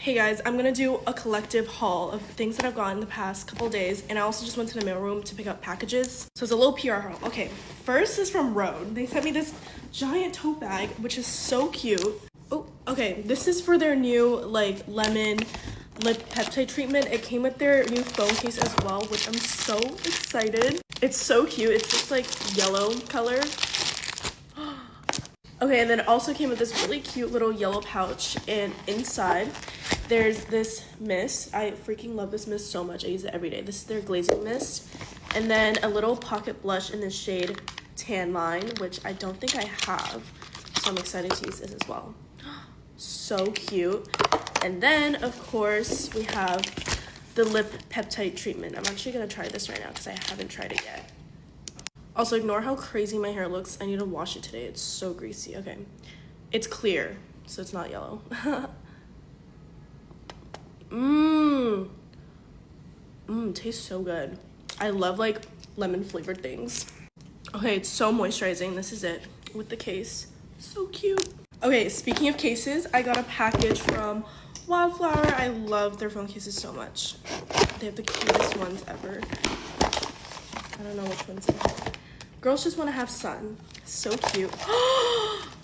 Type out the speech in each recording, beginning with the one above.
Hey guys, I'm gonna do a collective haul of things that I've gotten the past couple days, and I also just went to the mailroom to pick up packages. So it's a little PR haul. Okay, first is from Rode. They sent me this giant tote bag, which is so cute. Oh, okay, this is for their new like lemon lip peptide treatment. It came with their new phone case as well, which I'm so excited. It's so cute. It's just like yellow color. Okay, and then it also came with this really cute little yellow pouch, and inside there's this mist. I freaking love this mist so much. I use it every day. This is their glazing mist. And then a little pocket blush in the shade Tan Line, which I don't think I have. So I'm excited to use this as well. So cute. And then, of course, we have the lip peptide treatment. I'm actually going to try this right now because I haven't tried it yet. Also, ignore how crazy my hair looks. I need to wash it today. It's so greasy. Okay. It's clear, so it's not yellow. Tastes so good. I love like lemon flavored things. Okay, it's so moisturizing. This is it with the case. So cute. Okay, speaking of cases, I got a package from Wildflower. I love their phone cases so much. They have the cutest ones ever. I don't know which one's in here. Girls just want to have sun. So cute.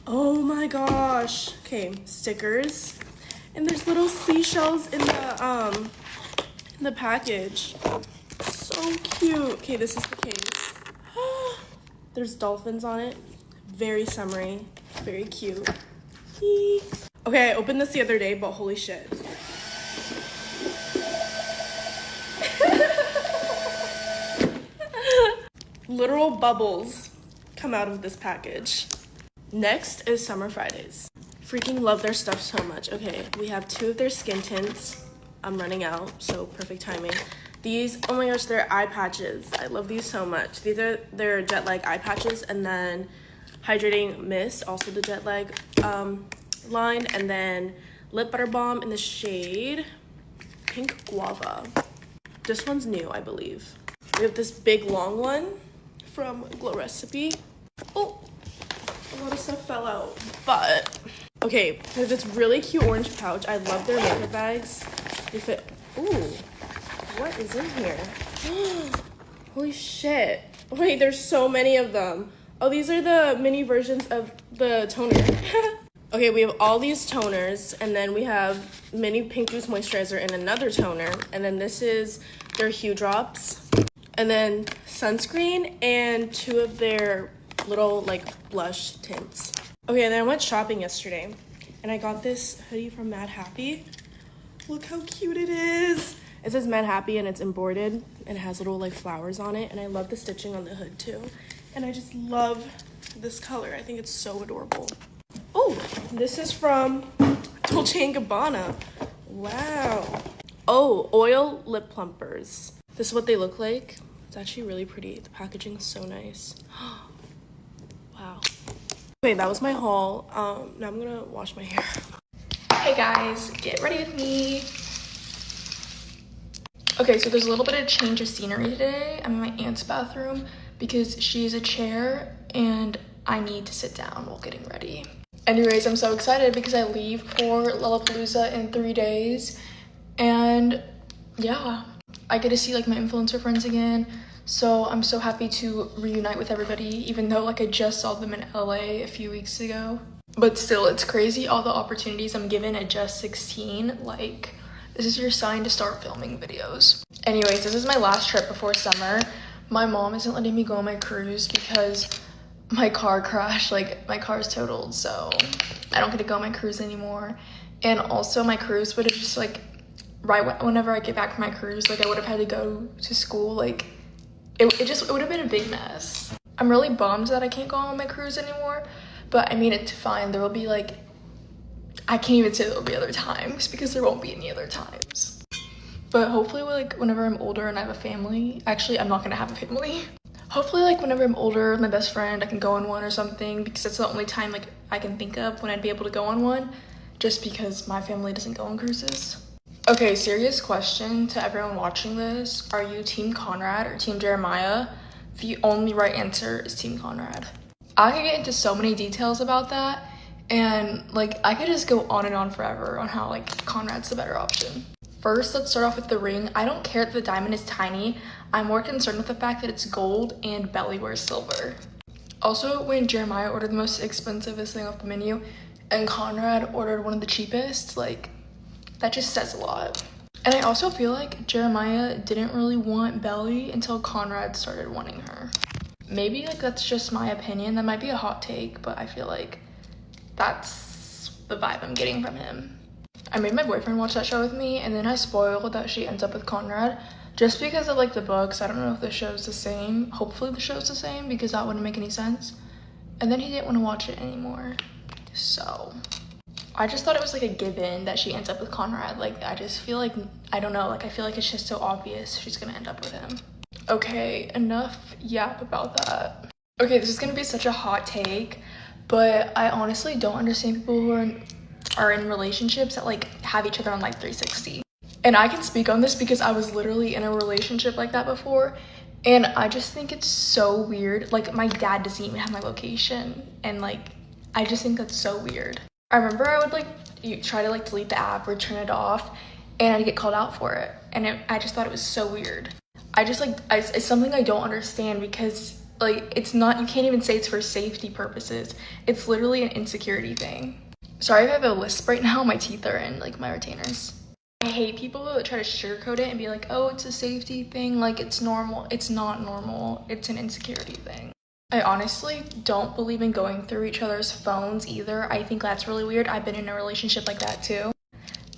Oh my gosh. Okay, stickers. And there's little seashells in the package. So cute. Okay, this is the case. There's dolphins on it. Very summery. Very cute. Okay, I opened this the other day, but holy shit. Literal bubbles come out of this package. Next is Summer Fridays. Freaking love their stuff so much. Okay, we have 2 of their skin tints. I'm running out, so perfect timing. These, oh my gosh, they're eye patches. I love these so much. These are their jet lag eye patches, and then hydrating mist, also the jet lag line, and then lip butter balm in the shade Pink Guava. This one's new, I believe. We have this big long one from Glow Recipe. Oh, a lot of stuff fell out, but okay, there's this really cute orange pouch. I love their makeup bags. They fit. Ooh, what is in here? Holy shit. Wait, there's so many of them. Oh, these are the mini versions of the toner. Okay, we have all these toners, and then we have mini pink juice moisturizer and another toner, and then this is their Hue Drops, and then sunscreen and 2 of their little like blush tints. Okay, and then I went shopping yesterday, and I got this hoodie from Mad Happy. Look how cute it is. It says Mad Happy, and it's embroidered, and it has little like flowers on it, and I love the stitching on the hood too. And I just love this color. I think it's so adorable. Oh, this is from Dolce & Gabbana. Wow. Oh, oil lip plumpers. This is what they look like. It's actually really pretty. The packaging is so nice. Wow. Okay, that was my haul. Now I'm gonna wash my hair. Hey guys, get ready with me. Okay, so there's a little bit of change of scenery today. I'm in my aunt's bathroom because she's a chair and I need to sit down while getting ready. Anyways, I'm so excited because I leave for Lollapalooza in 3 days, and yeah, I get to see like my influencer friends again, so I'm so happy to reunite with everybody, even though like I just saw them in LA a few weeks ago. But still, it's crazy all the opportunities I'm given at just 16. Like, this is your sign to start filming videos. Anyways, this is my last trip before summer. My mom isn't letting me go on my cruise because my car crashed, like my car's totaled, so I don't get to go on my cruise anymore. And also my cruise would have just like, whenever I get back from my cruise, like I would have had to go to school. Like it would have been a big mess. I'm really bummed that I can't go on my cruise anymore, but I mean, it's fine. There will be like, I can't even say there will be other times because there won't be any other times. But hopefully like whenever I'm older and I have a family, actually I'm not gonna have a family. Hopefully like whenever I'm older with my best friend, I can go on one or something, because that's the only time like I can think of when I'd be able to go on one, just because my family doesn't go on cruises. Okay, serious question to everyone watching this. Are you Team Conrad or Team Jeremiah? The only right answer is Team Conrad. I could get into so many details about that, And like I could just go on and on forever on how like Conrad's the better option. First, let's start off with the ring. I don't care that the diamond is tiny. I'm more concerned with the fact that it's gold and Belly wears silver. Also, when Jeremiah ordered the most expensivest thing off the menu and Conrad ordered one of the cheapest, like that just says a lot. And I also feel like Jeremiah didn't really want Belly until Conrad started wanting her. Maybe like that's just my opinion. That might be a hot take, but I feel like that's the vibe I'm getting from him. I made my boyfriend watch that show with me, and then I spoiled that she ends up with Conrad just because of like the books. I don't know if the show's the same. Hopefully the show's the same because that wouldn't make any sense. And then he didn't want to watch it anymore. So I just thought it was like a given that she ends up with Conrad. Like I just feel like, I don't know, like I feel like it's just so obvious she's gonna end up with him. Okay, enough yap about that. Okay, this is gonna be such a hot take, but I honestly don't understand people who are in relationships that like have each other on like 360. And I can speak on this because I was literally in a relationship like that before, and I just think it's so weird. Like my dad doesn't even have my location, and like I just think that's so weird. I remember I would like try to like delete the app or turn it off, and I'd get called out for it, and I just thought it was so weird. I just like it's something I don't understand because like it's not, you can't even say it's for safety purposes. It's literally an insecurity thing. Sorry if I have a lisp right now. My teeth are in like my retainers. I hate people that try to sugarcoat it and be like, oh, it's a safety thing, like it's normal. It's not normal. It's an insecurity thing. I honestly don't believe in going through each other's phones either. I think that's really weird. I've been in a relationship like that too.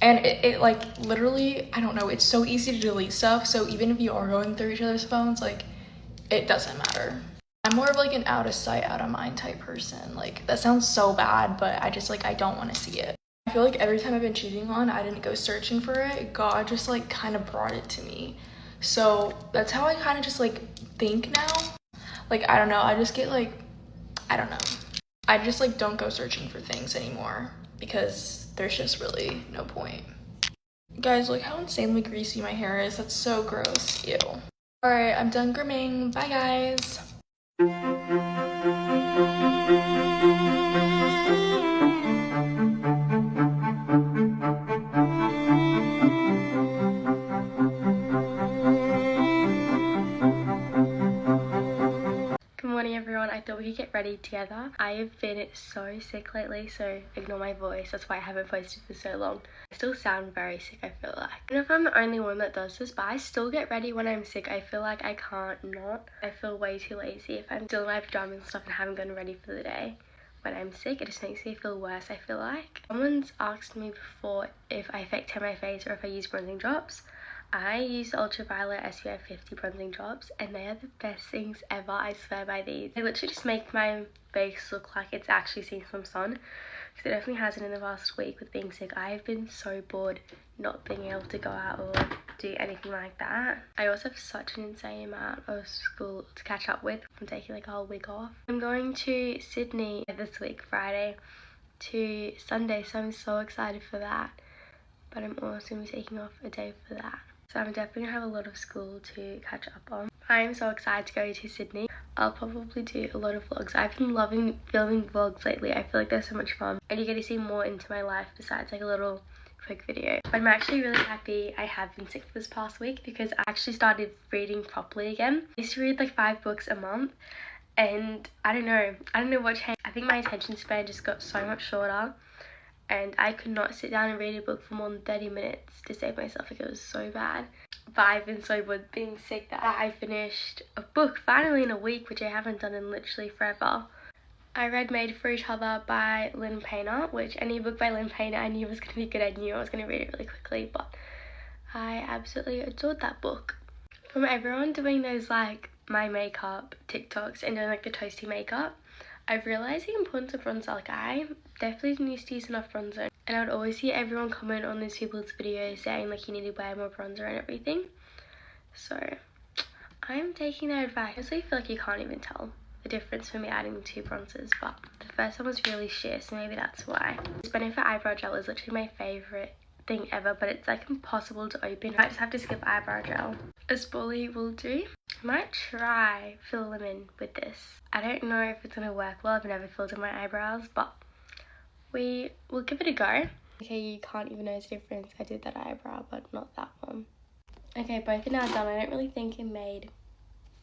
And it like literally, I don't know, it's so easy to delete stuff. So even if you are going through each other's phones, like it doesn't matter. I'm more of like an out of sight, out of mind type person. Like that sounds so bad, but I just like, I don't want to see it. I feel like every time I've been cheating on, I didn't go searching for it. God just like kind of brought it to me. So that's how I kind of just like think now. Like, I don't know, I just get like, I don't know. I just like don't go searching for things anymore because there's just really no point. Guys, look how insanely greasy my hair is. That's so gross. Ew. Alright, I'm done grooming. Bye guys. Good morning everyone, I thought we could get ready together. I have been so sick lately, so ignore my voice, that's why I haven't posted for so long. I still sound very sick, I feel like. I don't know if I'm the only one that does this, but I still get ready when I'm sick. I feel like I can't not. I feel way too lazy if I'm still in my pajamas and stuff and haven't gotten ready for the day. When I'm sick, it just makes me feel worse, I feel like. Someone's asked me before if I fake tan my face or if I use bronzing drops. I use the ultraviolet SPF 50 bronzing drops and they are the best things ever, I swear by these. They literally just make my face look like it's actually seen some sun. Because it definitely hasn't in the past week with being sick. I have been so bored not being able to go out or do anything like that. I also have such an insane amount of school to catch up with. I'm taking like a whole week off. I'm going to Sydney this week, Friday to Sunday, so I'm so excited for that. But I'm also going to be taking off a day for that. So I'm definitely going to have a lot of school to catch up on. I'm so excited to go to Sydney. I'll probably do a lot of vlogs. I've been loving filming vlogs lately. I feel like they're so much fun. And you get to see more into my life besides like a little quick video. But I'm actually really happy I have been sick this past week because I actually started reading properly again. I used to read like 5 books a month. And I don't know what changed. I think my attention span just got so much shorter. And I could not sit down and read a book for more than 30 minutes to save myself. Like, it was so bad. But I've been so bored being sick that I finished a book finally in a week, which I haven't done in literally forever. I read Made for Each Other by Lynn Painter, which any book by Lynn Painter I knew was going to be good. I knew I was going to read it really quickly, but I absolutely adored that book. From everyone doing those like my makeup TikToks and doing like the toasty makeup, I've realised the importance of bronzer. Like, I definitely didn't used to use enough bronzer, and I would always see everyone comment on these people's videos saying like you need to wear more bronzer and everything. So I'm taking their advice. I honestly feel like you can't even tell the difference from me adding 2 bronzers, but the first one was really sheer, so maybe that's why. This Benefit eyebrow gel is literally my favourite thing ever, but it's like impossible to open. I just have to skip eyebrow gel. A spoolie will do. I might try fill them in with this. I don't know if it's gonna work well. I've never filled in my eyebrows, but we will give it a go. Okay, you can't even notice the difference. I did that eyebrow, but not that one. Okay, both are now done. I don't really think it made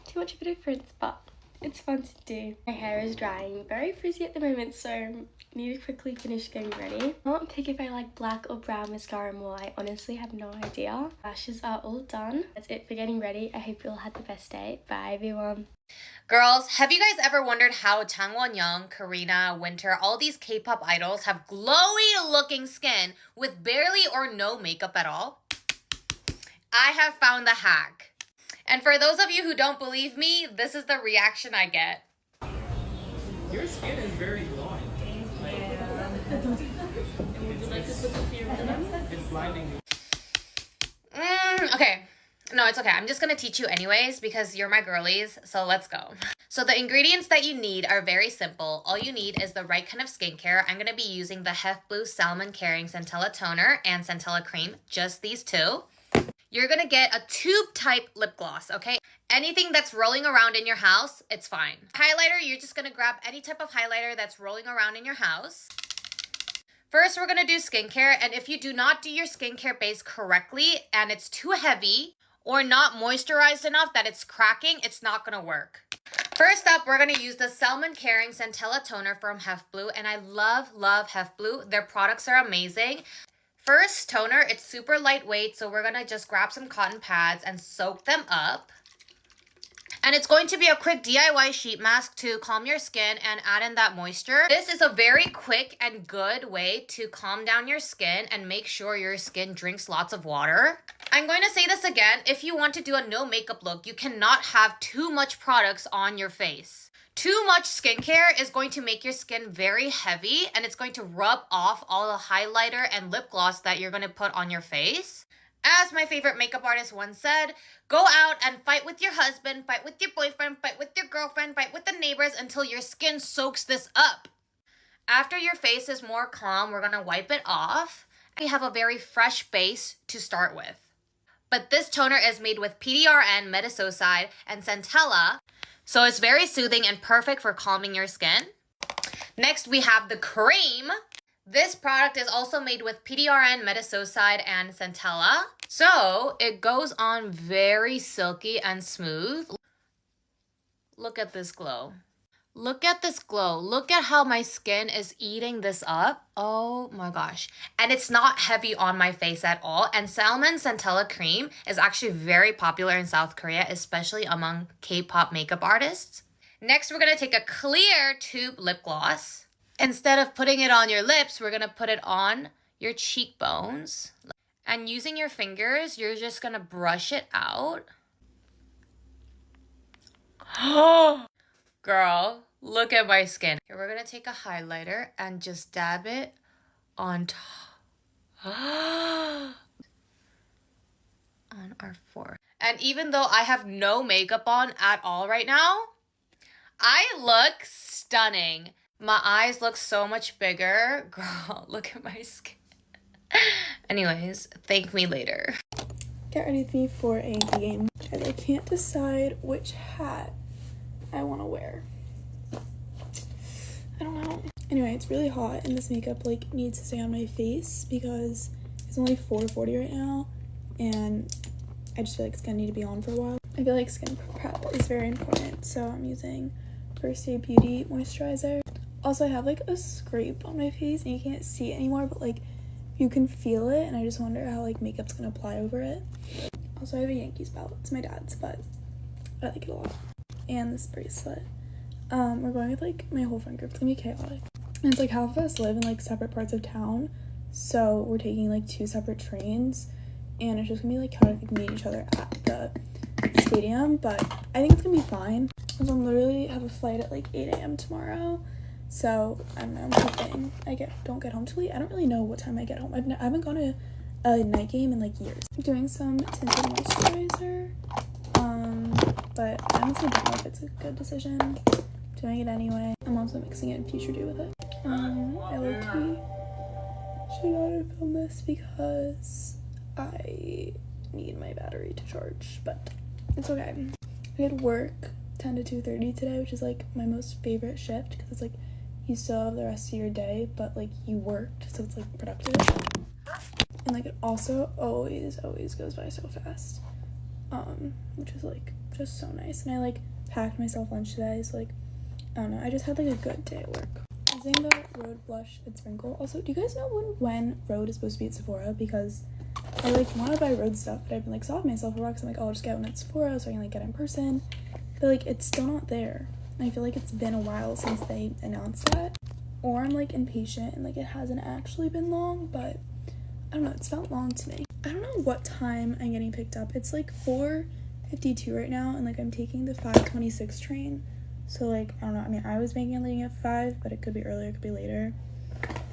too much of a difference, but it's fun to do. My hair is drying, very frizzy at the moment, so I need to quickly finish getting ready. I can't pick if I like black or brown mascara more. I honestly have no idea. Lashes are all done. That's it for getting ready. I hope you all had the best day. Bye everyone. Girls, have you guys ever wondered how Tangwon Young, Karina, Winter, all these K-pop idols have glowy looking skin with barely or no makeup at all? I have found the hack. And for those of you who don't believe me, this is the reaction I get. Your skin is very glowing. It's blinding me. Okay. No, it's okay. I'm just gonna teach you anyways because you're my girlies, so let's go. So the ingredients that you need are very simple. All you need is the right kind of skincare. I'm gonna be using the Hef Blue Salmon Caring Centella Toner and Centella Cream, just these two. You're gonna get a tube type lip gloss, okay? Anything that's rolling around in your house, it's fine. Highlighter, you're just gonna grab any type of highlighter that's rolling around in your house. First, we're gonna do skincare, and if you do not do your skincare base correctly and it's too heavy or not moisturized enough that it's cracking, it's not gonna work. First up, we're gonna use the Salmon Caring Centella Toner from Hef Blue, and I love Hef Blue. Their products are amazing. First toner, it's super lightweight, so we're gonna just grab some cotton pads and soak them up. And it's going to be a quick DIY sheet mask to calm your skin and add in that moisture. This is a very quick and good way to calm down your skin and make sure your skin drinks lots of water. I'm going to say this again, if you want to do a no makeup look, you cannot have too much products on your face. Too much skincare is going to make your skin very heavy and it's going to rub off all the highlighter and lip gloss that you're going to put on your face. As my favorite makeup artist once said, go out and fight with your husband, fight with your boyfriend, fight with your girlfriend, fight with the neighbors until your skin soaks this up. After your face is more calm, we're going to wipe it off. We have a very fresh base to start with. But this toner is made with PDRN, Metasocide, and Centella, so it's very soothing and perfect for calming your skin. Next, we have the cream. This product is also made with PDRN, Metasocide, and Centella. So it goes on very silky and smooth. Look at this glow. Look at this glow. Look at how my skin is eating this up. Oh my gosh. And it's not heavy on my face at all. And Salmon Centella Cream is actually very popular in South Korea, especially among K-pop makeup artists. Next, we're going to take a clear tube lip gloss. Instead of putting it on your lips, we're going to put it on your cheekbones. And using your fingers, you're just going to brush it out. Girl, look at my skin. Here, we're gonna take a highlighter and just dab it on top. On our forehead. And even though I have no makeup on at all right now, I look stunning. My eyes look so much bigger. Girl, look at my skin. Anyways, thank me later. Get ready with me for a game. I can't decide which hat I want to wear. I don't know. Anyway, it's really hot and this makeup like needs to stay on my face because it's only 4:40 right now and I just feel like it's gonna need to be on for a while. I feel like skin prep is very important, so I'm using First Aid Beauty moisturizer. Also, I have like a scrape on my face and you can't see it anymore, but like you can feel it and I just wonder how like makeup's gonna apply over it. Also, I have a Yankees belt. It's my dad's, but I like it a lot. And this bracelet. We're going with like my whole friend group. It's gonna be chaotic. And it's like half of us live in like separate parts of town, so we're taking like 2 separate trains and it's just gonna be like chaotic, like meeting each other at the stadium, but I think it's gonna be fine. So I'm literally have a flight at like 8 a.m. tomorrow, so I don't know, I'm hoping I don't get home till late. I don't really know what time I get home. I haven't gone to a night game in like years. I'm doing some tinted moisturizer, but I honestly don't know if it's a good decision. Doing it anyway. I'm also mixing it in Future Dew with it. I low-key should not have filmed this because I need my battery to charge, but it's okay. I had work 10 to 2:30 today, which is like my most favorite shift because it's like you still have the rest of your day, but like you worked, so it's like productive. And like it also always goes by so fast, which is like just so nice. And I like packed myself lunch today, so like I don't know, I just had like a good day at work. Using the Rhode blush and sprinkle. Also, do you guys know when Rhode is supposed to be at Sephora? Because I like want to buy Rhode stuff, but I've been like stopping myself for rocks. I'm like, oh, I'll just get one at Sephora so I can like get it in person, but like it's still not there. And I feel like it's been a while since they announced that, or I'm like impatient and like it hasn't actually been long, but I don't know, it's felt long to me. I don't know what time I'm getting picked up. It's like 4:52 right now, and like I'm taking the 5:26 train. So like, I don't know, I mean, I was making a leaving at 5, but it could be earlier, it could be later.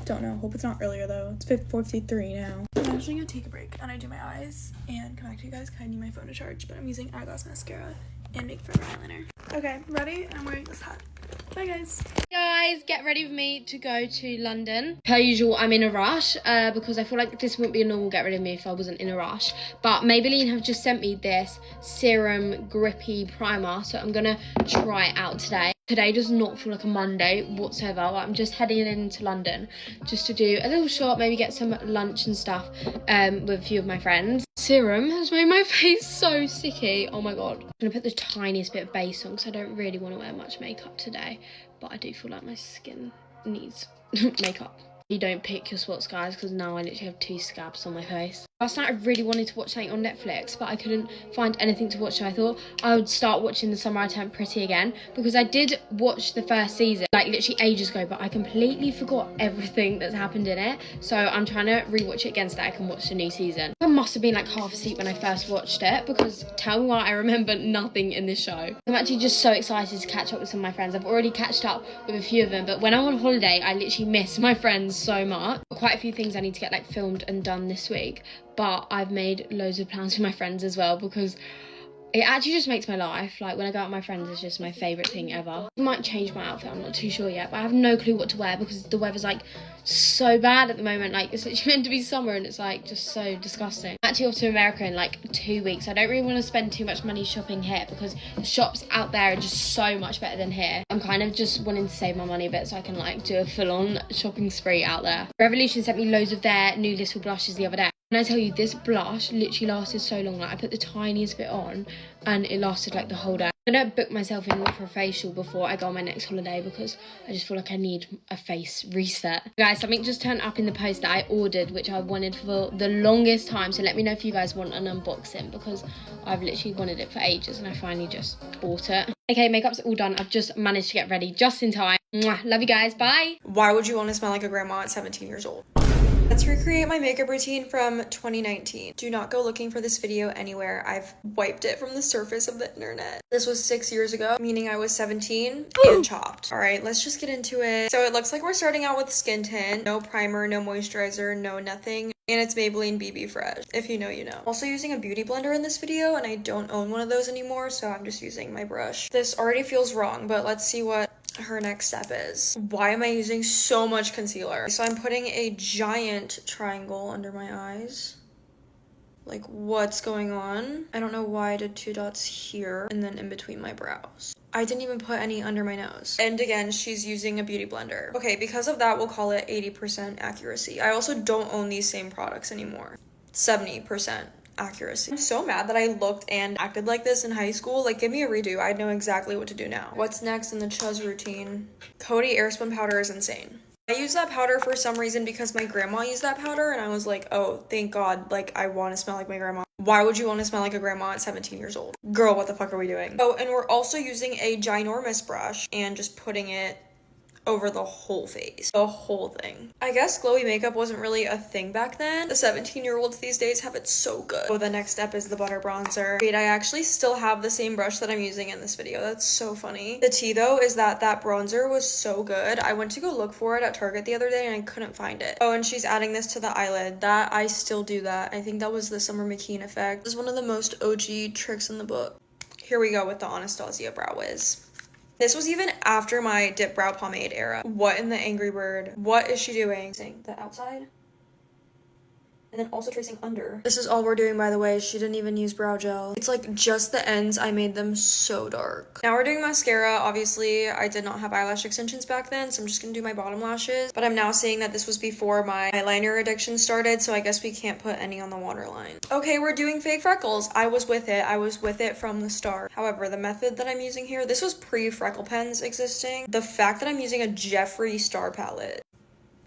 Don't know, hope it's not earlier though. It's 4:53 now. I'm actually gonna take a break and I do my eyes and come back to you guys because I need my phone to charge, but I'm using eyeglass mascara and make forever eyeliner. Okay, ready? And I'm wearing this hat. Bye guys. Guys, get ready with me to go to London. Per usual, I'm in a rush because I feel like this wouldn't be a normal get ready with me if I wasn't in a rush. But Maybelline have just sent me this serum grippy primer, so I'm gonna try it out today. Today does not feel like a Monday whatsoever. I'm just heading into London just to do a little shop, maybe get some lunch and stuff with a few of my friends. Serum has made my face so sticky. Oh my god. I'm gonna put the tiniest bit of base on because I don't really want to wear much makeup today, but I do feel like my skin needs makeup. You don't pick your spots, guys, because now I literally have 2 scabs on my face. Last night I really wanted to watch something on Netflix, but I couldn't find anything to watch, so I thought I would start watching The Summer I Turned Pretty again, because I did watch the first season, like literally ages ago, but I completely forgot everything that's happened in it, so I'm trying to rewatch it again so that I can watch the new season. I must have been like half asleep when I first watched it, because tell me why I remember nothing in this show. I'm actually just so excited to catch up with some of my friends. I've already catched up with a few of them, but when I'm on holiday, I literally miss my friends so much. Quite a few things I need to get like filmed and done this week, but I've made loads of plans with my friends as well, because it actually just makes my life, like when I go out with my friends, it's just my favourite thing ever. I might change my outfit, I'm not too sure yet, but I have no clue what to wear because the weather's like so bad at the moment. Like it's literally meant to be summer and it's like just so disgusting. I'm actually off to America in like 2 weeks. I don't really want to spend too much money shopping here because the shops out there are just so much better than here. I'm kind of just wanting to save my money a bit so I can like do a full-on shopping spree out there. Revolution sent me loads of their new little blushes the other day. And I tell you, this blush literally lasted so long. Like I put the tiniest bit on and it lasted like the whole day. I'm gonna book myself in for a facial before I go on my next holiday because I just feel like I need a face reset. Guys, something just turned up in the post that I ordered, which I wanted for the longest time. So let me know if you guys want an unboxing because I've literally wanted it for ages and I finally just bought it. Okay, makeup's all done. I've just managed to get ready just in time. Mwah. Love you guys, bye. Why would you want to smell like a grandma at 17 years old? Let's recreate my makeup routine from 2019. Do not go looking for this video anywhere. I've wiped it from the surface of the internet. This was 6 years ago, meaning I was 17 and chopped. All right, let's just get into it. So it looks like we're starting out with skin tint. No primer, no moisturizer, no nothing. And it's Maybelline BB Fresh. If you know, you know. Also using a beauty blender in this video, and I don't own one of those anymore, so I'm just using my brush. This already feels wrong, but let's see what her next step is. Why am I using so much concealer? So I'm putting a giant triangle under my eyes. Like, what's going on? I don't know why I did 2 dots here and then in between my brows. I didn't even put any under my nose. And again, she's using a beauty blender. Okay, because of that, we'll call it 80% accuracy. I also don't own these same products anymore. 70% accuracy. I'm so mad that I looked and acted like this in high school. Like, give me a redo. I'd know exactly what to do now. What's next in the Chuz routine? Cody Airspun powder is insane. I use that powder for some reason because my grandma used that powder and I was like, oh, thank God, like I want to smell like my grandma. Why would you want to smell like a grandma at 17 years old? Girl, what the fuck are we doing? Oh, and we're also using a ginormous brush and just putting it over the whole face, the whole thing. I guess glowy makeup wasn't really a thing back then. The 17-year-olds these days have it so good. Oh, the next step is the butter bronzer. Wait, I actually still have the same brush that I'm using in this video. That's so funny. The tea though is that that bronzer was so good. I went to go look for it at Target the other day and I couldn't find it. Oh, and she's adding this to the eyelid. That, I still do that. I think that was the Summer McKean effect. This is one of the most OG tricks in the book. Here we go with the Anastasia Brow Wiz. This was even after my dip brow pomade era. What in the Angry Bird? What is she doing? The outside? and then also tracing under. This is all we're doing, by the way. She didn't even use brow gel. It's like just the ends. I made them so dark. Now we're doing mascara. Obviously, I did not have eyelash extensions back then, so I'm just gonna do my bottom lashes. But I'm now seeing that this was before my eyeliner addiction started, so I guess we can't put any on the waterline. Okay, we're doing fake freckles. I was with it. I was with it from the start. However, the method that I'm using here, this was pre-freckle pens existing. The fact that I'm using a Jeffree Star palette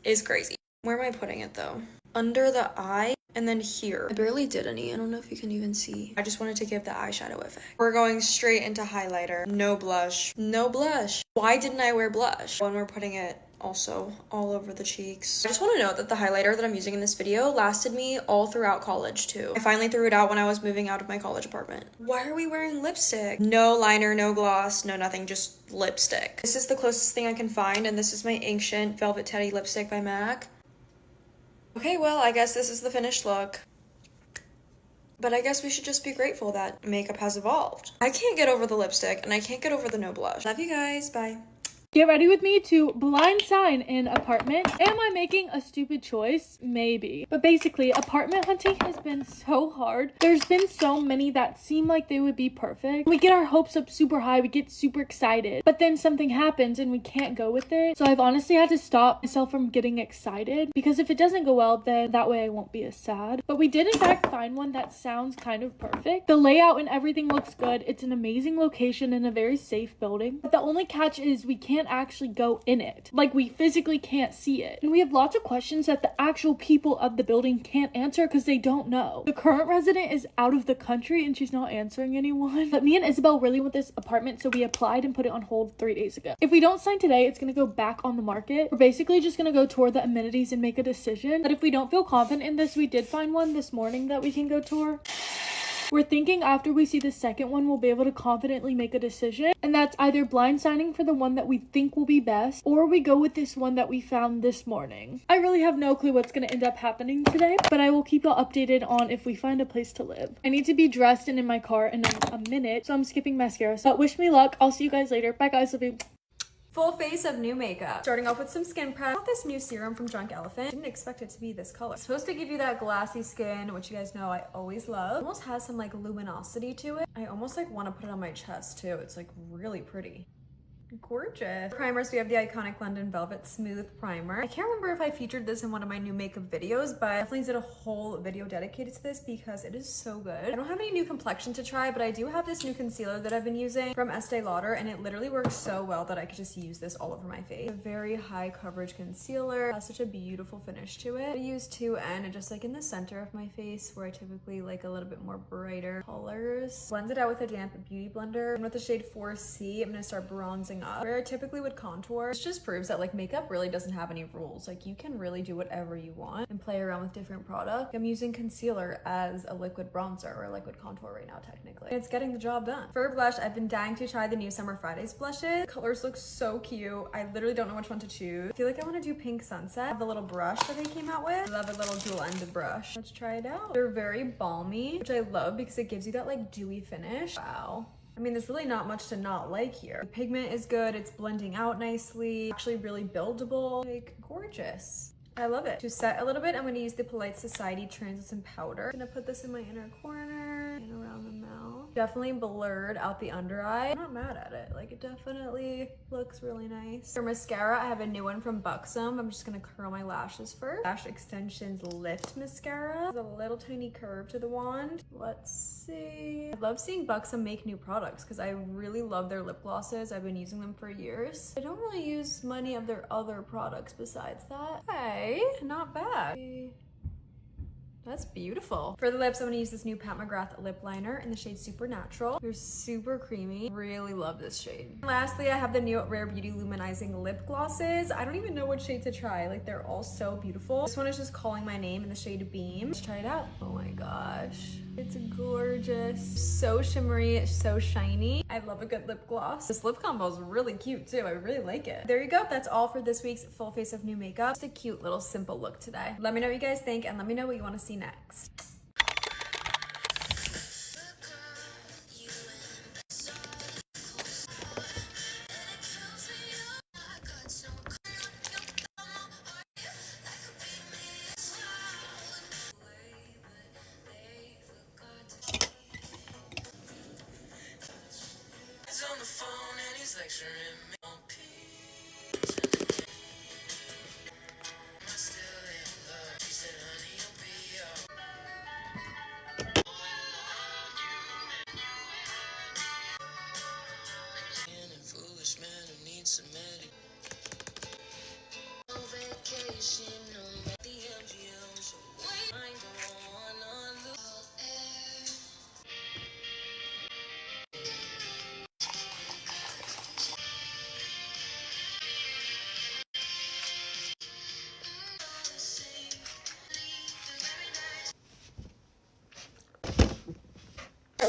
is crazy. Where am I putting it though? Under the eye and then here. I barely did any. I don't know if you can even see. I just wanted to give the eyeshadow effect. We're going straight into highlighter. No blush. No blush. Why didn't I wear blush when we're putting it also all over the cheeks? I just want to note that the highlighter that I'm using in this video lasted me all throughout college too. I finally threw it out when I was moving out of my college apartment. Why are we wearing lipstick? No liner, no gloss, no nothing, just lipstick. This is the closest thing I can find, and this is my Ancient Velvet Teddy lipstick by MAC. Okay, well, I guess this is the finished look. But I guess we should just be grateful that makeup has evolved. I can't get over the lipstick, and I can't get over the no blush. Love you guys, bye. Get ready with me to blind sign an apartment. Am I making a stupid choice? Maybe. But basically, apartment hunting has been so hard. There's been so many that seem like they would be perfect. We get our hopes up super high, we get super excited, but then something happens and we can't go with it. So I've honestly had to stop myself from getting excited, because if it doesn't go well, then that way I won't be as sad. But we did in fact find one that sounds kind of perfect. The layout and everything looks good. It's an amazing location in a very safe building. But the only catch is we can't actually go in it. Like, we physically can't see it. And we have lots of questions that the actual people of the building can't answer because they don't know. The current resident is out of the country and she's not answering anyone. But me and Isabel really want this apartment, so we applied and put it on hold 3 days ago. If we don't sign today, it's gonna go back on the market. We're basically just gonna go tour the amenities and make a decision. But if we don't feel confident in this, we did find one this morning that we can go tour. We're thinking after we see the second one, we'll be able to confidently make a decision. And that's either blind signing for the one that we think will be best, or we go with this one that we found this morning. I really have no clue what's going to end up happening today, but I will keep y'all updated on if we find a place to live. I need to be dressed and in my car in a minute, so I'm skipping mascara. So wish me luck. I'll see you guys later. Bye guys, love you. Full face of new makeup. Starting off with some skin prep. I got this new serum from Drunk Elephant. Didn't expect it to be this color. It's supposed to give you that glassy skin, which you guys know I always love. It almost has some like luminosity to it. I almost like want to put it on my chest too. It's like really pretty. Gorgeous. Primers, we have the iconic London Velvet Smooth Primer. I can't remember if I featured this in one of my new makeup videos, but I definitely did a whole video dedicated to this because it is so good. I don't have any new complexion to try, but I do have this new concealer that I've been using from Estee Lauder, and it literally works so well that I could just use this all over my face. A very high coverage concealer. It has such a beautiful finish to it. I use 2N and just like in the center of my face where I typically like a little bit more brighter colors. Blend it out with a damp beauty blender. And with the shade 4C, I'm gonna start bronzing up. Where I typically would contour, this just proves that like makeup really doesn't have any rules. Like you can really do whatever you want and play around with different products. I'm using concealer as a liquid bronzer or a liquid contour right now technically. And it's getting the job done. For blush, I've been dying to try the new Summer Fridays blushes. The colors look so cute. I literally don't know which one to choose. I feel like I want to do Pink Sunset. I have the little brush that they came out with. I love a little dual-ended brush. Let's try it out. They're very balmy, which I love because it gives you that like dewy finish. Wow. I mean, there's really not much to not like here. The pigment is good, it's blending out nicely, actually really buildable, like gorgeous. I love it. To set a little bit, I'm gonna use the Polite Society Translucent Powder. I'm gonna put this in my inner corner and around the mouth. Definitely blurred out the under eye. I'm not mad at it. Like, it definitely looks really nice. For mascara, I have a new one from Buxom. I'm just gonna curl my lashes first. Lash Extensions Lift Mascara. There's a little tiny curve to the wand. Let's see. I love seeing Buxom make new products because I really love their lip glosses. I've been using them for years. I don't really use many of their other products besides that. Hey, not bad. That's beautiful. For the lips, I'm gonna use this new Pat McGrath lip liner in the shade Supernatural. They're super creamy. Really love this shade. And lastly, I have the new Rare Beauty Luminizing Lip Glosses. I don't even know what shade to try. Like, they're all so beautiful. This one is just calling my name in the shade Beam. Let's try it out. Oh my gosh. It's gorgeous. So shimmery, so shiny. I love a good lip gloss. This lip combo is really cute too. I really like it. There you go. That's all for this week's Full Face of New Makeup. Just a cute little simple look today. Let me know what you guys think and let me know what you want to see next.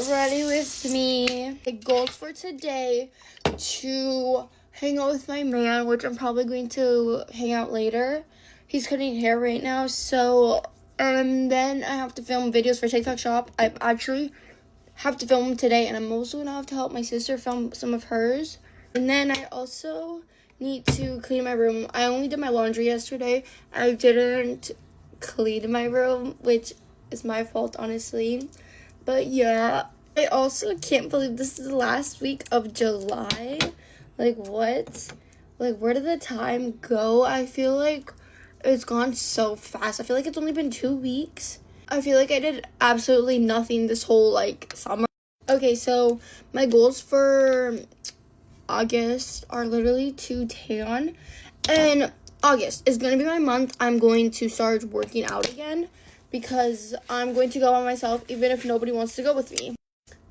Ready with me. The goals for today to hang out with my man, which I'm probably going to hang out later. He's cutting hair right now, so then I have to film videos for TikTok shop. I actually have to film them today, and I'm also gonna have to help my sister film some of hers. And then I also need to clean my room. I only did my laundry yesterday. I didn't clean my room, which is my fault, honestly. But yeah, I also can't believe this is the last week of July. Like, what? Like, where did the time go? I feel like it's gone so fast. I feel like it's only been 2 weeks. I feel like I did absolutely nothing this whole, like, summer. Okay, so my goals for August are literally to tan. And August is going to be my month I'm going to start working out again, because I'm going to go by myself even if nobody wants to go with me.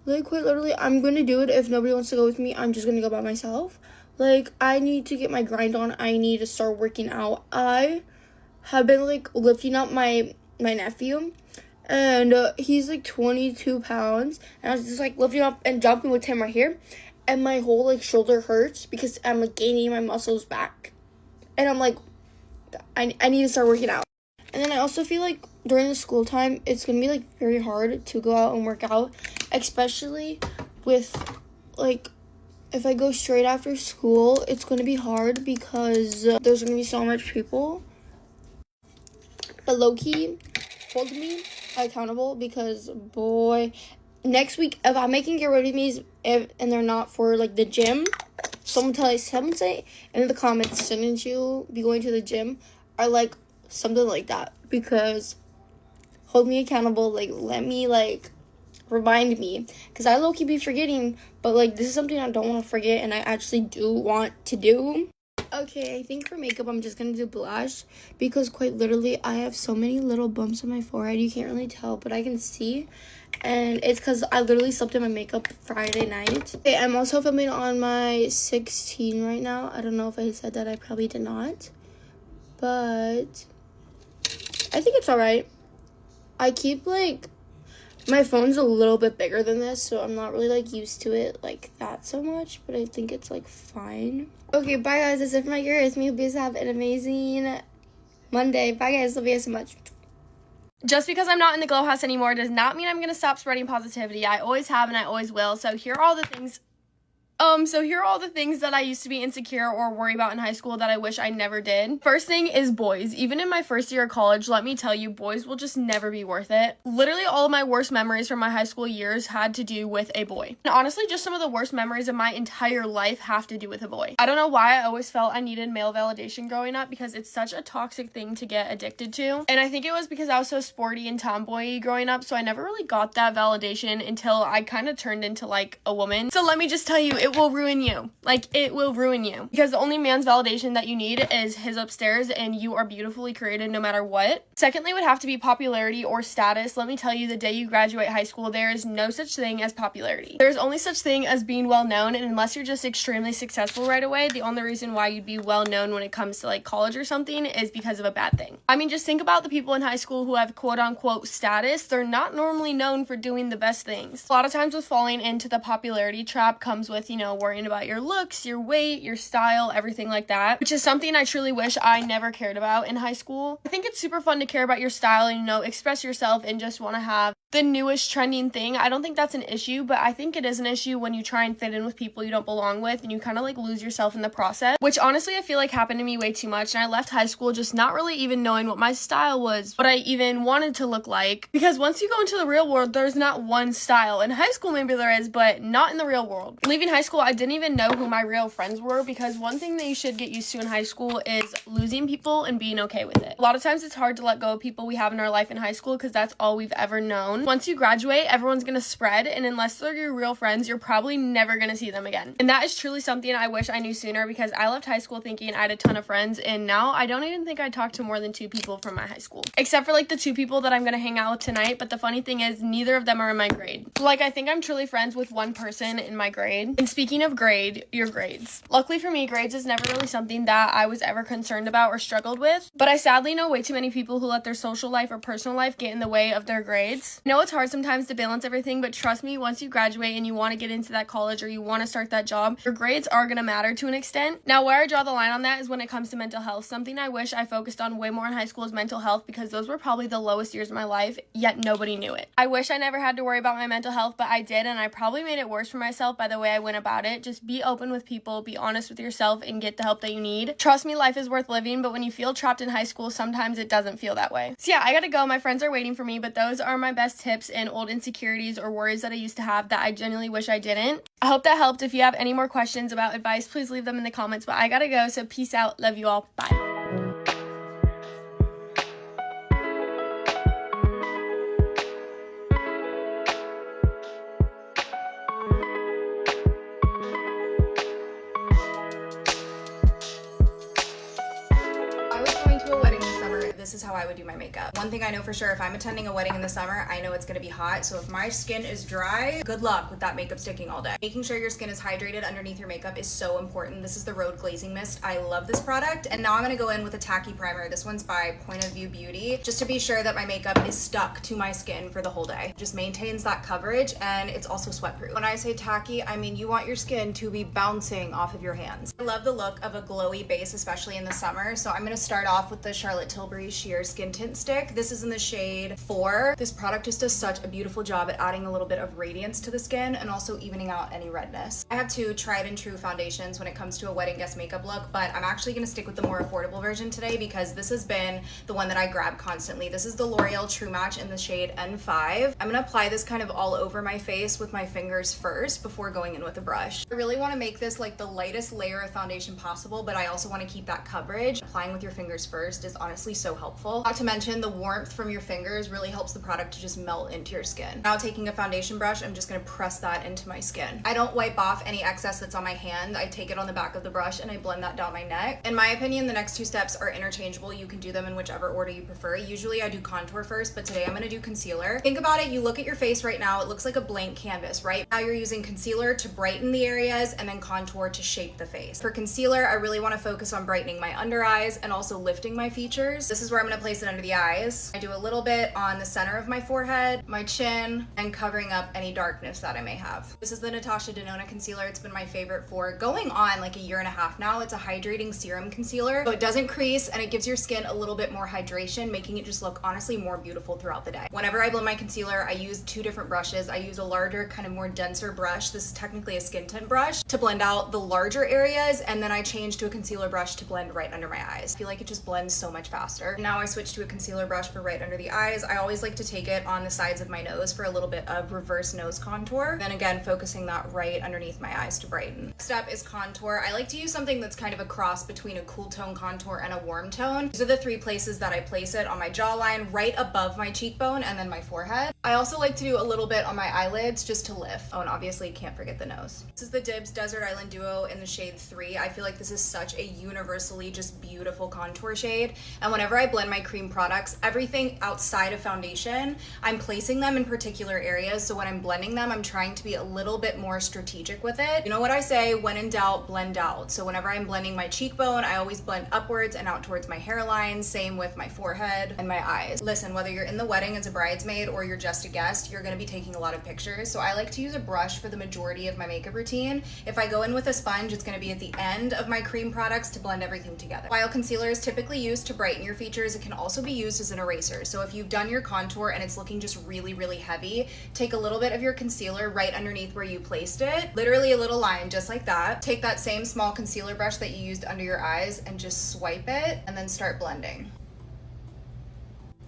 Like, quite literally, I'm going to do it. If nobody wants to go with me, I'm just going to go by myself. Like, I need to get my grind on. I need to start working out. I have been, like, lifting up my nephew, and he's, like, 22 pounds, and I was just, like, lifting up and jumping with him right here, and my whole, like, shoulder hurts because I'm, like, gaining my muscles back. And I'm, like, I need to start working out. And then I also feel like during the school time, it's going to be, like, very hard to go out and work out, especially with, like, if I go straight after school, it's going to be hard because there's going to be so much people. But low-key, hold me accountable because, boy, next week, if I'm making GRWMs and they're not for, like, the gym, someone say in the comments, shouldn't you be going to the gym, or, like, something like that, because hold me accountable, like, let me, like, remind me, because I low-key be forgetting, but, like, this is something I don't want to forget, and I actually do want to do. Okay, I think for makeup, I'm just gonna do blush, because quite literally, I have so many little bumps on my forehead, you can't really tell, but I can see, and it's because I literally slept in my makeup Friday night. Okay, I'm also filming on my 16 right now. I don't know if I said that, I probably did not, but I think it's alright. I keep, like, my phone's a little bit bigger than this, so I'm not really, like, used to it like that so much, but I think it's, like, fine. Okay, bye, guys. That's it for my GRWM. Hope you guys have an amazing Monday. Bye, guys. Love you guys so much. Just because I'm not in the glow house anymore does not mean I'm going to stop spreading positivity. I always have and I always will. So here are all the things that I used to be insecure or worry about in high school that I wish I never did. First thing is boys. Even in my first year of college, let me tell you, boys will just never be worth it. Literally all of my worst memories from my high school years had to do with a boy. And honestly, just some of the worst memories of my entire life have to do with a boy. I don't know why I always felt I needed male validation growing up, because it's such a toxic thing to get addicted to. And I think it was because I was so sporty and tomboy growing up, so I never really got that validation until I kind of turned into, like, a woman. So let me just tell you, it will ruin you. Like, it will ruin you. Because the only man's validation that you need is his upstairs, and you are beautifully created no matter what. Secondly would have to be popularity or status. Let me tell you, the day you graduate high school, there is no such thing as popularity. There's only such thing as being well known, and unless you're just extremely successful right away, the only reason why you'd be well known when it comes to, like, college or something is because of a bad thing. I mean, just think about the people in high school who have quote-unquote status. They're not normally known for doing the best things. A lot of times with falling into the popularity trap comes with, you know, worrying about your looks, your weight, your style, everything like that, which is something I truly wish I never cared about in high school. I think it's super fun to care about your style and, you know, express yourself and just want to have the newest trending thing. I don't think that's an issue, but I think it is an issue when you try and fit in with people you don't belong with and you kind of, like, lose yourself in the process, which honestly I feel like happened to me way too much. And I left high school just not really even knowing what my style was, what I even wanted to look like, because once you go into the real world, there's not one style. In high school maybe there is, but not in the real world. Leaving high school, I didn't even know who my real friends were, because one thing that you should get used to in high school is losing people and being okay with it. A lot of times it's hard to let go of people we have in our life in high school because that's all we've ever known. Once you graduate, everyone's gonna spread, and unless they're your real friends, you're probably never gonna see them again. And that is truly something I wish I knew sooner, because I left high school thinking I had a ton of friends, and now I don't even think I talk to more than 2 people from my high school. Except for like the 2 people that I'm gonna hang out with tonight, but the funny thing is neither of them are in my grade. Like, I think I'm truly friends with one person in my grade. And speaking of grade, your grades. Luckily for me, grades is never really something that I was ever concerned about or struggled with, but I sadly know way too many people who let their social life or personal life get in the way of their grades. I know it's hard sometimes to balance everything, but trust me, once you graduate and you want to get into that college or you want to start that job, your grades are going to matter to an extent. Now, where I draw the line on that is when it comes to mental health. Something I wish I focused on way more in high school is mental health, because those were probably the lowest years of my life, yet nobody knew it. I wish I never had to worry about my mental health, but I did, and I probably made it worse for myself by the way I went about it. Just be open with people, be honest with yourself, and get the help that you need. Trust me, life is worth living, but when you feel trapped in high school, sometimes it doesn't feel that way. So yeah, I gotta go. My friends are waiting for me, but those are my best tips and old insecurities or worries that I used to have that I genuinely wish I didn't. I hope that helped. If you have any more questions about advice, please leave them in the comments, but I gotta go, so peace out. Love you all. Bye. This is how I would do my makeup. One thing I know for sure, if I'm attending a wedding in the summer, I know it's gonna be hot. So if my skin is dry, good luck with that makeup sticking all day. Making sure your skin is hydrated underneath your makeup is so important. This is the Road Glazing Mist. I love this product. And now I'm gonna go in with a tacky primer. This one's by Point of View Beauty, just to be sure that my makeup is stuck to my skin for the whole day. Just maintains that coverage, and it's also sweat proof. When I say tacky, I mean you want your skin to be bouncing off of your hands. I love the look of a glowy base, especially in the summer. So I'm gonna start off with the Charlotte Tilbury Sheer Skin Tint Stick. This is in the shade 4. This product just does such a beautiful job at adding a little bit of radiance to the skin and also evening out any redness. I have 2 tried and true foundations when it comes to a wedding guest makeup look, but I'm actually gonna stick with the more affordable version today because this has been the one that I grab constantly. This is the L'Oreal True Match in the shade N5. I'm gonna apply this kind of all over my face with my fingers first before going in with a brush. I really wanna make this like the lightest layer of foundation possible, but I also wanna keep that coverage. Applying with your fingers first is honestly so helpful. Not to mention the warmth from your fingers really helps the product to just melt into your skin. Now taking a foundation brush, I'm just gonna press that into my skin. I don't wipe off any excess that's on my hand. I take it on the back of the brush and I blend that down my neck. In my opinion, the next 2 steps are interchangeable. You can do them in whichever order you prefer. Usually I do contour first, but today I'm gonna do concealer. Think about it, you look at your face right now, it looks like a blank canvas, right? Now you're using concealer to brighten the areas and then contour to shape the face. For concealer, I really wanna focus on brightening my under eyes and also lifting my features. This is where I'm gonna place it under the eyes. I do a little bit on the center of my forehead, my chin, and covering up any darkness that I may have. This is the Natasha Denona concealer. It's been my favorite for going on like a year and a half now. It's a hydrating serum concealer, so it doesn't crease and it gives your skin a little bit more hydration, making it just look honestly more beautiful throughout the day. Whenever I blend my concealer, I use 2 different brushes. I use a larger, kind of more denser brush. This is technically a skin tint brush to blend out the larger areas, and then I change to a concealer brush to blend right under my eyes. I feel like it just blends so much faster. Now I switch to a concealer brush for right under the eyes. I always like to take it on the sides of my nose for a little bit of reverse nose contour. Then again, focusing that right underneath my eyes to brighten. Next step is contour. I like to use something that's kind of a cross between a cool tone contour and a warm tone. These are the 3 places that I place it: on my jawline, right above my cheekbone, and then my forehead. I also like to do a little bit on my eyelids just to lift. Oh, and obviously can't forget the nose. This is the Dibs Desert Island Duo in the shade 3. I feel like this is such a universally just beautiful contour shade. And whenever I blend my cream products, everything outside of foundation, I'm placing them in particular areas. So when I'm blending them, I'm trying to be a little bit more strategic with it. You know what I say, when in doubt, blend out. So whenever I'm blending my cheekbone, I always blend upwards and out towards my hairline. Same with my forehead and my eyes. Listen, whether you're in the wedding as a bridesmaid or you're just a guest, you're gonna be taking a lot of pictures. So I like to use a brush for the majority of my makeup routine. If I go in with a sponge, it's gonna be at the end of my cream products to blend everything together. While concealer is typically used to brighten your features, it can also be used as an eraser. So if you've done your contour and it's looking just really, really heavy, take a little bit of your concealer right underneath where you placed it, literally a little line just like that. Take that same small concealer brush that you used under your eyes and just swipe it and then start blending.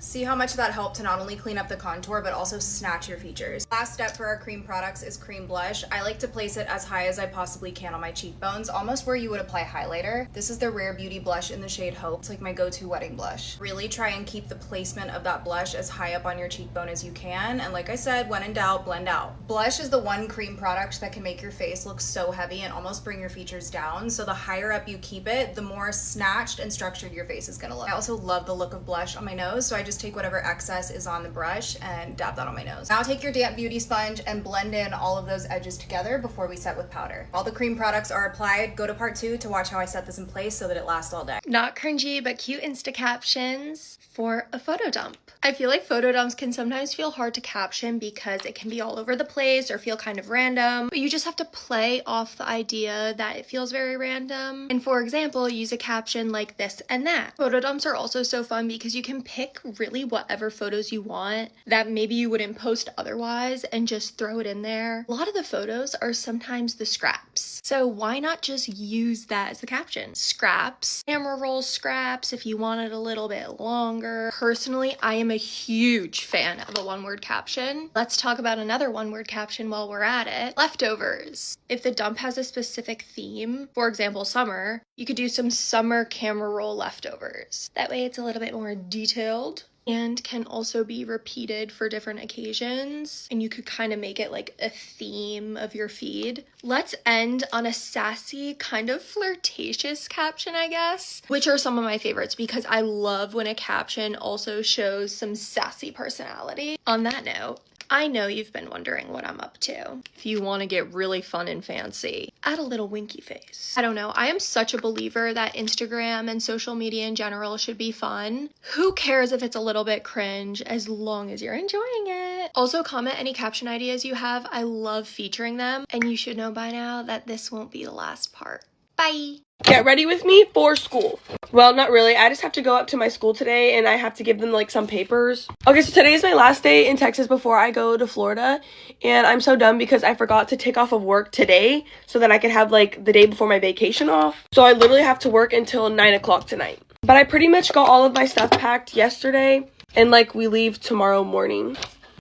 See how much that helped to not only clean up the contour, but also snatch your features. Last step for our cream products is cream blush. I like to place it as high as I possibly can on my cheekbones, almost where you would apply highlighter. This is the Rare Beauty blush in the shade Hope. It's like my go-to wedding blush. Really try and keep the placement of that blush as high up on your cheekbone as you can. And like I said, when in doubt, blend out. Blush is the one cream product that can make your face look so heavy and almost bring your features down. So the higher up you keep it, the more snatched and structured your face is gonna look. I also love the look of blush on my nose, so I just take whatever excess is on the brush and dab that on my nose. Now take your damp beauty sponge and blend in all of those edges together before we set with powder. All the cream products are applied. Go to part 2 to watch how I set this in place so that it lasts all day. Not cringy, but cute Insta captions for a photo dump. I feel like photo dumps can sometimes feel hard to caption because it can be all over the place or feel kind of random, but you just have to play off the idea that it feels very random. And for example, use a caption like this and that. Photo dumps are also so fun because you can pick really whatever photos you want that maybe you wouldn't post otherwise and just throw it in there. A lot of the photos are sometimes the scraps, so why not just use that as the caption? Scraps, camera roll scraps if you want it a little bit longer. Personally, I am a huge fan of a one-word caption. Let's talk about another one-word caption while we're at it. Leftovers. If the dump has a specific theme, for example, summer, you could do some summer camera roll leftovers. That way it's a little bit more detailed and can also be repeated for different occasions, and you could kind of make it like a theme of your feed. Let's end on a sassy, kind of flirtatious caption, I guess, which are some of my favorites because I love when a caption also shows some sassy personality. On that note, I know you've been wondering what I'm up to. If you want to get really fun and fancy, add a little winky face. I don't know, I am such a believer that Instagram and social media in general should be fun. Who cares if it's a little bit cringe as long as you're enjoying it? Also, comment any caption ideas you have. I love featuring them, and you should know by now that this won't be the last part. Bye! Get ready with me for school. Well, not really. I just have to go up to my school today and I have to give them like some papers. Okay, so today is my last day in Texas before I go to Florida, and I'm so dumb because I forgot to take off of work today so that I could have like the day before my vacation off. So I literally have to work until 9 o'clock tonight. But I pretty much got all of my stuff packed yesterday, and like we leave tomorrow morning.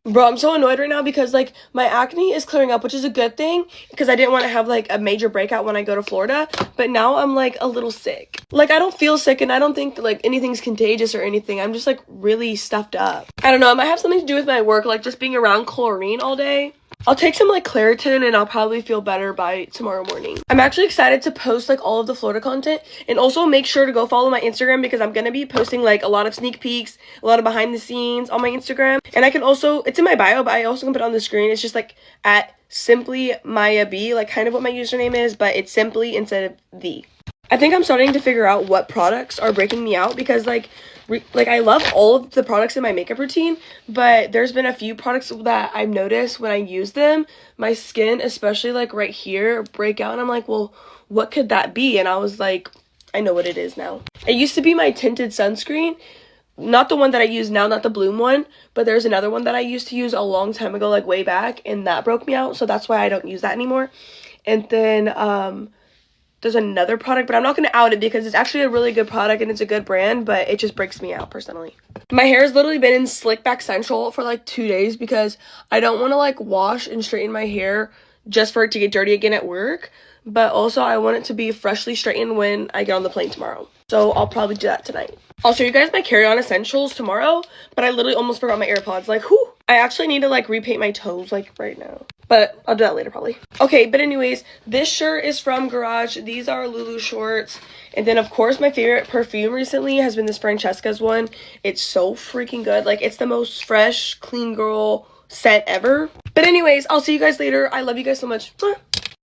Bro, I'm so annoyed right now because like my acne is clearing up, which is a good thing because I didn't want to have like a major breakout when I go to Florida, but now I'm like a little sick. Like I don't feel sick and I don't think like anything's contagious or anything. I'm just like really stuffed up. I don't know, it might have something to do with my work, like just being around chlorine all day. I'll take some like Claritin and I'll probably feel better by tomorrow morning. I'm actually excited to post like all of the Florida content, and also make sure to go follow my Instagram because I'm gonna be posting like a lot of sneak peeks, a lot of behind the scenes on my Instagram. And I can also, it's in my bio, but I also can put it on the screen. It's just like at Simply Maya B, like kind of what my username is, but it's simply instead of the. I think I'm starting to figure out what products are breaking me out because like I love all of the products in my makeup routine, but there's been a few products that I've noticed when I use them, my skin, especially like right here, break out, and I'm like, well, what could that be? And I was like, I know what it is now. It used to be my tinted sunscreen, not the one that I use now, not the Bloom one, but there's another one that I used to use a long time ago, like way back, and that broke me out, so that's why I don't use that anymore. And then there's another product, but I'm not going to out it because it's actually a really good product and it's a good brand, but it just breaks me out personally. My hair has literally been in Slick Back Central for like 2 days because I don't want to like wash and straighten my hair just for it to get dirty again at work, but also I want it to be freshly straightened when I get on the plane tomorrow. So I'll probably do that tonight. I'll show you guys my carry-on essentials tomorrow, but I literally almost forgot my AirPods. Like, whew. I actually need to like repaint my toes like right now, but I'll do that later probably. Okay, but anyways, this shirt is from Garage. These are Lulu shorts. And then of course my favorite perfume recently has been this Francesca's one. It's so freaking good. Like it's the most fresh, clean girl scent ever. But anyways, I'll see you guys later. I love you guys so much.